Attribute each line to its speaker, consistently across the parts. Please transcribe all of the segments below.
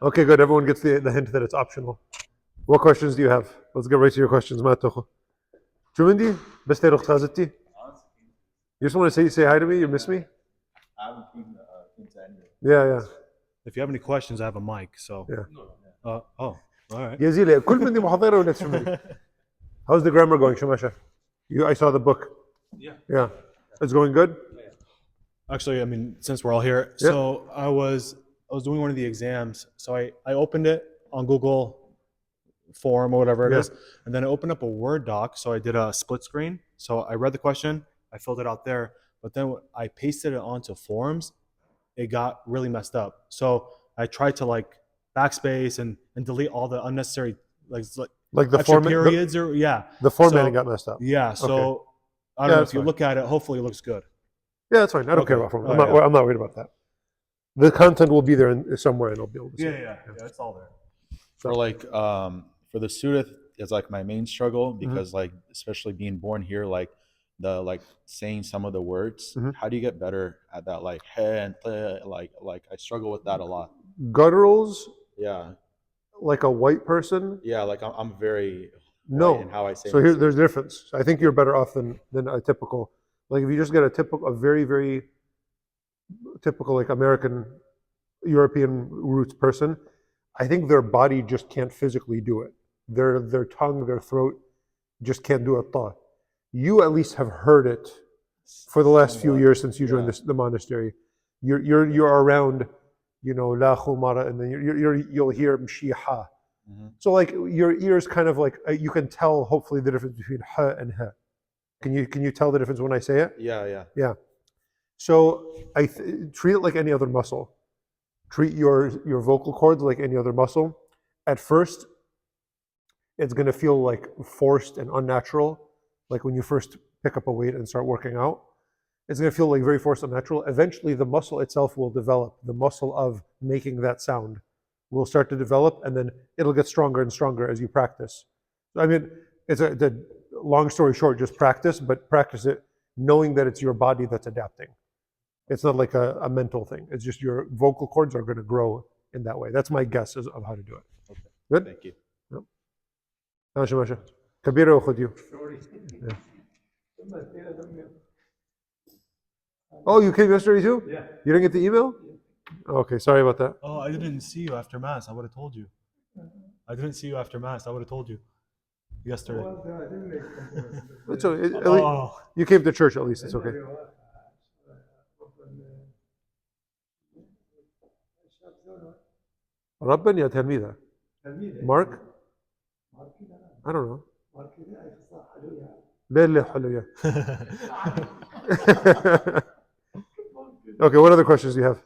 Speaker 1: Okay, good. Everyone gets the hint that it's optional. What questions do you have? Let's get right to your questions. You just want to say hi to me? You miss me? Yeah.
Speaker 2: If you have any questions, I have a mic. So.
Speaker 1: Yeah.
Speaker 2: All right.
Speaker 1: How's the grammar going, Shamasha? I saw the book. Yeah. It's going good?
Speaker 2: Actually, I mean, since we're all here, so I was doing one of the exams. So I opened it on Google Form or whatever it is, and then I opened up a Word doc. So I did a split screen. So I read the question, I filled it out there, but then I pasted it onto Forms. It got really messed up. So I tried to like backspace and delete all the unnecessary like
Speaker 1: the
Speaker 2: extra periods or
Speaker 1: the formatting got messed up.
Speaker 2: Yeah. So I don't know if you look at it. Hopefully, it looks good.
Speaker 1: Yeah, that's fine. I don't care about format. I'm not worried about that. The content will be there somewhere, and I'll be able to see.
Speaker 2: Yeah, it's all there.
Speaker 3: For like for the student is like my main struggle because like especially being born here, like the like saying some of the words. How do you get better at that? Like he and like I struggle with that a lot.
Speaker 1: Gutturals.
Speaker 3: Yeah.
Speaker 1: Like a white person.
Speaker 3: Yeah, like I'm very white in how I say.
Speaker 1: So here there's a difference. I think you're better off than a typical. Like if you just get a very, very typical like American, European roots person, I think their body just can't physically do it. Their tongue, their throat just can't do it. You at least have heard it for the last few years since you joined the monastery. You're around, la khumara, and then you'll hear mshiha. So like your ears kind of like you can tell hopefully the difference between ha and ha. Can you tell the difference when I say it?
Speaker 3: Yeah.
Speaker 1: So treat it like any other muscle. Treat your vocal cords like any other muscle. At first, it's going to feel like forced and unnatural, like when you first pick up a weight and start working out. It's going to feel like very forced and unnatural. Eventually, the muscle itself will develop. The muscle of making that sound will start to develop, and then it'll get stronger and stronger as you practice. I mean, it's a long story short, just practice, but practice it knowing that it's your body that's adapting. It's not like a mental thing. It's just your vocal cords are going to grow in that way. That's my guess of how to do it.
Speaker 3: Okay.
Speaker 1: Good?
Speaker 3: Thank you.
Speaker 1: Masha. Kabira ukhud. Oh, you came yesterday too?
Speaker 2: Yeah.
Speaker 1: You didn't get the email? Okay, sorry about that.
Speaker 2: Oh, I didn't see you after Mass. I would have told you. I didn't see you after Mass. I would have told you yesterday.
Speaker 1: You came to church at least. It's okay. Rabban ya Talmida? Mark? I don't know. Okay, what other questions do you have?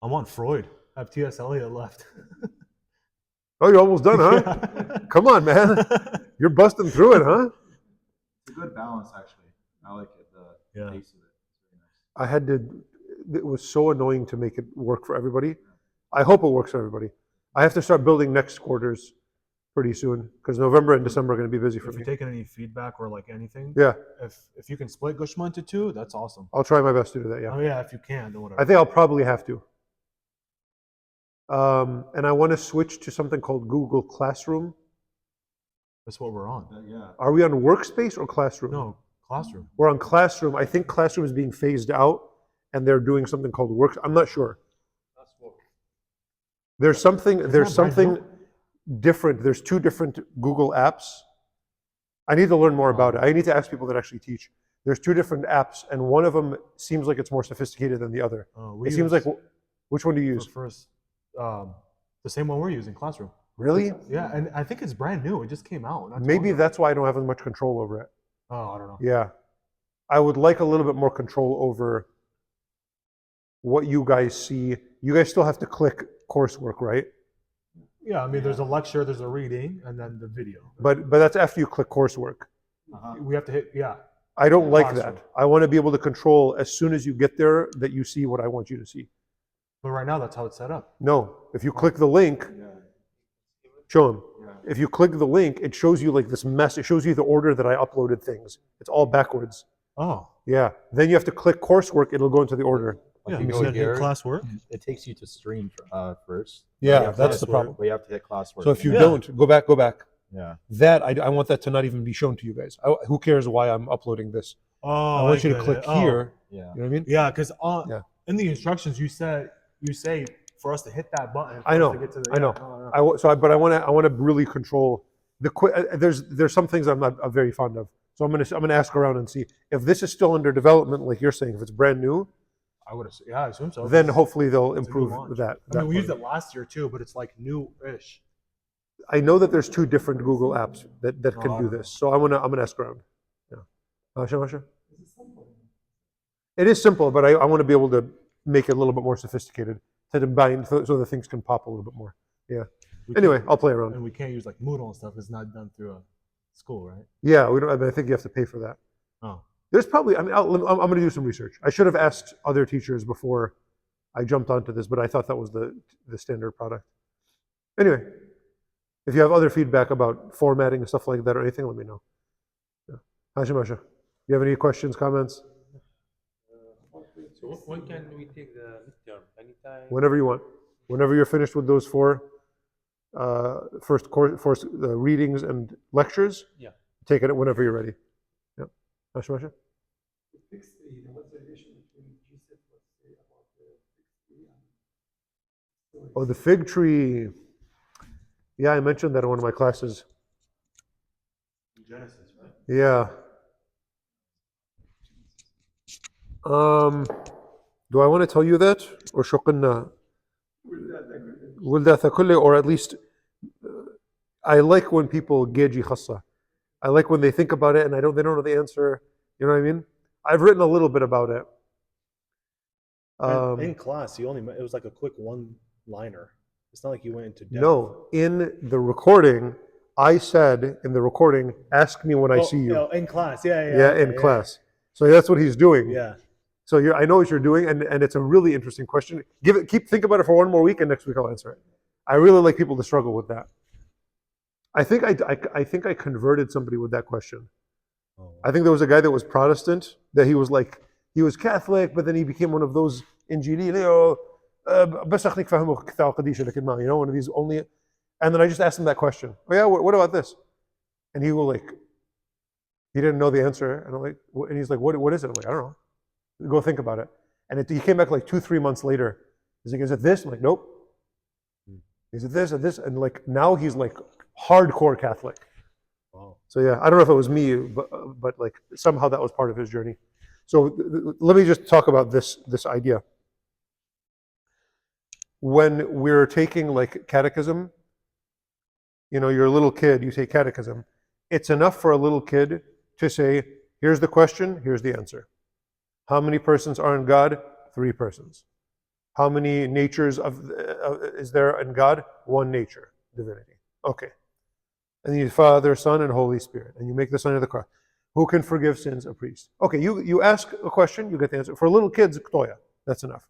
Speaker 2: I'm on Freud. I have T.S. Eliot left.
Speaker 1: Oh, you're almost done, huh?
Speaker 2: Yeah.
Speaker 1: Come on, man. You're busting through it, huh?
Speaker 3: It's a good balance, actually. I like it. The taste of it. It's very nice.
Speaker 1: It was so annoying to make it work for everybody. I hope it works for everybody. I have to start building next quarters pretty soon because November and December are going to be busy for me.
Speaker 2: If you're taking any feedback or like anything, if you can split Gushma into two, that's awesome.
Speaker 1: I'll try my best to do that, yeah.
Speaker 2: Oh yeah, if you can, then whatever.
Speaker 1: I think I'll probably have to. And I want to switch to something called Google Classroom.
Speaker 2: That's what we're on.
Speaker 3: Yeah.
Speaker 1: Are we on Workspace or Classroom?
Speaker 2: No, Classroom.
Speaker 1: We're on Classroom. I think Classroom is being phased out and they're doing something called Works. I'm not sure. There's something different. There's two different Google apps. I need to learn more about it. I need to ask people that actually teach. There's two different apps, and one of them seems like it's more sophisticated than the other. It seems like, which one do you use?
Speaker 2: First, the same one we're using, Classroom.
Speaker 1: Really?
Speaker 2: Yeah, and I think it's brand new. It just came out.
Speaker 1: Maybe that's why I don't have as much control over it.
Speaker 2: Oh, I don't know.
Speaker 1: Yeah. I would like a little bit more control over what you guys see. You guys still have to click coursework, right?
Speaker 2: Yeah, I mean, there's a lecture, there's a reading, and then the video.
Speaker 1: But that's after you click coursework.
Speaker 2: We have to hit,
Speaker 1: I don't like that. I want to be able to control as soon as you get there that you see what I want you to see.
Speaker 2: But right now, that's how it's set up.
Speaker 1: No, if you click the link, show them. If you click the link, it shows you like this mess. It shows you the order that I uploaded things. It's all backwards.
Speaker 2: Oh.
Speaker 1: Yeah. Then you have to click coursework. It'll go into the order.
Speaker 2: Yeah,
Speaker 3: you
Speaker 2: you
Speaker 3: go
Speaker 2: said hit
Speaker 3: here,
Speaker 2: classwork.
Speaker 3: it takes you to stream first.
Speaker 1: Yeah,
Speaker 3: You have to
Speaker 1: that's
Speaker 3: hit-
Speaker 1: the problem.
Speaker 3: But you have to hit classwork.
Speaker 1: So if you
Speaker 2: Yeah.
Speaker 1: don't, go back.
Speaker 3: yeah.
Speaker 1: That I want that to not even be shown to you guys. Who cares why I'm uploading this?
Speaker 2: Oh,
Speaker 1: I want you to
Speaker 2: get
Speaker 1: click
Speaker 2: it. Oh.
Speaker 1: here.
Speaker 3: Yeah.
Speaker 1: You know what I mean?
Speaker 2: Yeah, because
Speaker 1: Yeah.
Speaker 2: in the instructions you say for us to hit that button. For
Speaker 1: I know.
Speaker 2: Us to get to the,
Speaker 1: I know.
Speaker 2: no.
Speaker 1: But I want to really control the. There's some things I'm not very fond of. So I'm gonna ask around and see if this is still under development, like you're saying. If it's brand new,
Speaker 2: I would assume, yeah, I assume so.
Speaker 1: then hopefully they'll
Speaker 2: It's a new
Speaker 1: improve
Speaker 2: launch.
Speaker 1: that.
Speaker 2: I mean, we
Speaker 1: part.
Speaker 2: used it last year too, but it's like new-ish.
Speaker 1: I know that there's 2 different Google apps that can do this. So I'm gonna ask around. Yeah. Masha? It is simple, but I want to be able to make it a little bit more sophisticated to combine so the things can pop a little bit more. Yeah. Anyway, I'll play around.
Speaker 2: And we can't use like Moodle and stuff. It's not done through a school, right?
Speaker 1: Yeah, we don't. I think you have to pay for that.
Speaker 2: Oh.
Speaker 1: There's probably. I'm going to do some research. I should have asked other teachers before I jumped onto this, but I thought that was the standard product. Anyway, if you have other feedback about formatting and stuff like that or anything, let me know. Yeah. Masha, you have any questions, comments?
Speaker 4: So when can we take the midterm? Anytime?
Speaker 1: Whenever you want. Whenever you're finished with those 4 first readings and lectures,
Speaker 4: Yeah.
Speaker 1: take it whenever you're ready. Yeah. Masha? Oh, the fig tree. Yeah, I mentioned that in one of my classes.
Speaker 2: Genesis, right?
Speaker 1: Yeah. Do I want to tell you that? Or شقنا ولدها كله, or at least I like when people geji khassa. I like when they think about it and they don't know the answer. You know what I mean? I've written a little bit about it.
Speaker 2: In class, it was like a quick one-liner. It's not like you went into depth.
Speaker 1: No, in the recording, I said in the recording, ask me when I see you.
Speaker 2: In class, yeah.
Speaker 1: Yeah, in class. So that's what he's doing.
Speaker 2: Yeah.
Speaker 1: So I know what you're doing, and it's a really interesting question. Think about it for one more week, and next week I'll answer it. I really like people to struggle with that. I think I converted somebody with that question.
Speaker 2: Oh.
Speaker 1: I think there was a guy that was Protestant, that he was Catholic, but then he became one of those Injili, one of these only. And then I just asked him that question. Oh yeah, what about this? And he didn't know the answer, and I'm like, and he's like, what is it? I'm like, I don't know. Go think about it. And he came back like 2-3 months later. He's like, is it this? I'm like, nope. Is it this and this? And like now he's like hardcore Catholic.
Speaker 2: Wow.
Speaker 1: So yeah, I don't know if it was me, but like somehow that was part of his journey. So let me just talk about this idea. When we're taking like catechism, you're a little kid, you take catechism. It's enough for a little kid to say, here's the question, here's the answer. How many persons are in God? 3 persons. How many natures is there in God? 1 nature, divinity. Okay. And you need Father, Son, and Holy Spirit. And you make the sign of the cross. Who can forgive sins? A priest. Okay, you ask a question, you get the answer. For little kids, ktoya. That's enough.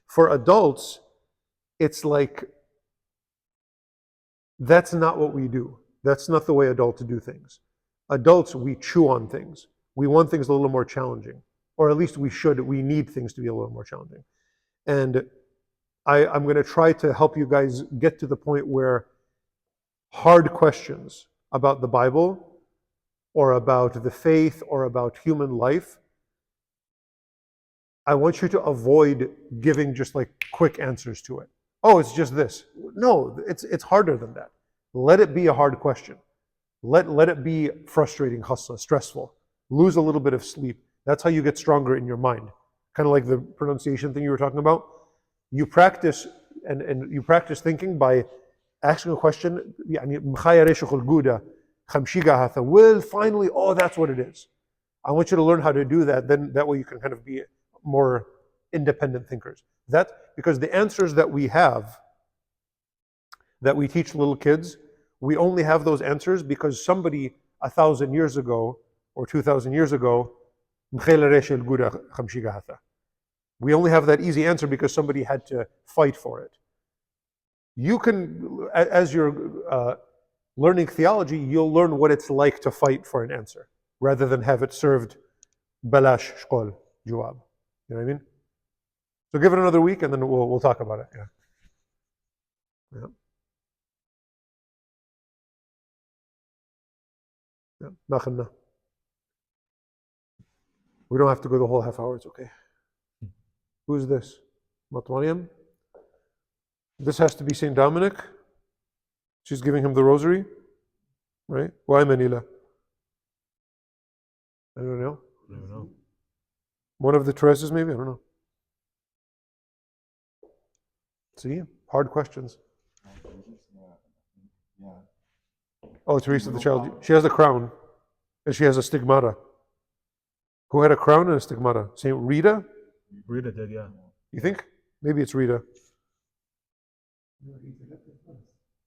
Speaker 1: For adults, it's like, that's not what we do. That's not the way adults do things. Adults, we chew on things. We want things a little more challenging. Or at least we need things to be a little more challenging. And I'm going to try to help you guys get to the point where hard questions about the Bible or about the faith or about human life, I want you to avoid giving just like quick answers to it. Oh, it's just this. No, it's harder than that. Let it be a hard question. Let it be frustrating, khassa, stressful. Lose a little bit of sleep. That's how you get stronger in your mind. Kind of like the pronunciation thing you were talking about. You practice and you practice thinking by asking a question. Well, finally, oh, that's what it is. I want you to learn how to do that. Then that way you can kind of be more independent thinkers. Because the answers that we have, that we teach little kids, we only have those answers because somebody 1,000 years ago or 2,000 years ago, we only have that easy answer because somebody had to fight for it. You can, as you're learning theology, you'll learn what it's like to fight for an answer rather than have it served بلاش شغل جواب. You know what I mean? So give it another week and then we'll talk about it. Yeah. Yeah. Yeah. ما أخذنا. We don't have to go the whole half hour. It's okay. Who's this? Matmariam? This has to be St. Dominic. She's giving him the rosary. Right? Why Manila? I don't know.
Speaker 2: I don't know.
Speaker 1: One of the Teresa's maybe? I don't know. See? Hard questions. Oh, Teresa the child. She has a crown. And she has a stigmata. Who had a crown and a stigmata? Saint Rita?
Speaker 2: Rita did, yeah.
Speaker 1: You think? Maybe it's Rita.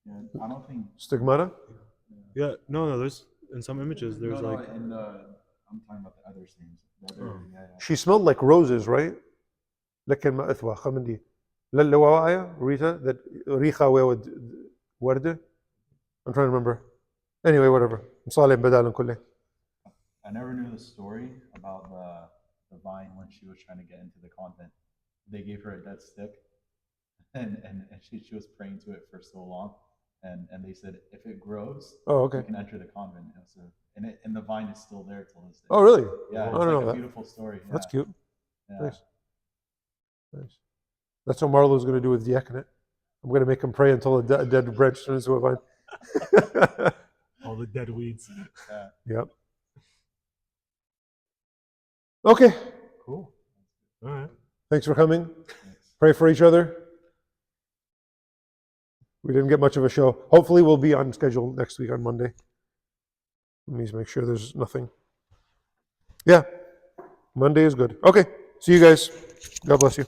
Speaker 3: Yeah, I don't think.
Speaker 1: Stigmata?
Speaker 2: Yeah, no, there's in some images there's
Speaker 3: No,
Speaker 2: like
Speaker 3: and I'm talking about the other things. The other, yeah.
Speaker 1: She smelled like roses, right? لكن ما أثوى خمندي. لا اللي وراء Rita that ريحة وردة. I'm trying to remember. Anyway, whatever. مصالح بدال كله.
Speaker 3: I never knew the story about the vine when she was trying to get into the convent. They gave her a dead stick, and she was praying to it for so long, and they said if it grows,
Speaker 1: Oh, okay.
Speaker 3: you can enter the convent. And the vine is still there till this day.
Speaker 1: Oh, really?
Speaker 3: Yeah,
Speaker 1: I
Speaker 3: it's
Speaker 1: don't know
Speaker 3: like a
Speaker 1: that.
Speaker 3: beautiful story.
Speaker 1: That's
Speaker 3: Yeah.
Speaker 1: cute.
Speaker 3: Yeah.
Speaker 1: Nice. Nice. That's what Marlo's going to do with Deaconate. I'm going to make him pray until a dead branch turns into a vine.
Speaker 2: all the dead weeds.
Speaker 1: Yep. Okay.
Speaker 2: Cool. All right.
Speaker 1: Thanks for coming. Pray for each other. We didn't get much of a show. Hopefully we'll be on schedule next week on Monday. Let me just make sure there's nothing. Yeah. Monday is good. Okay. See you guys. God bless you.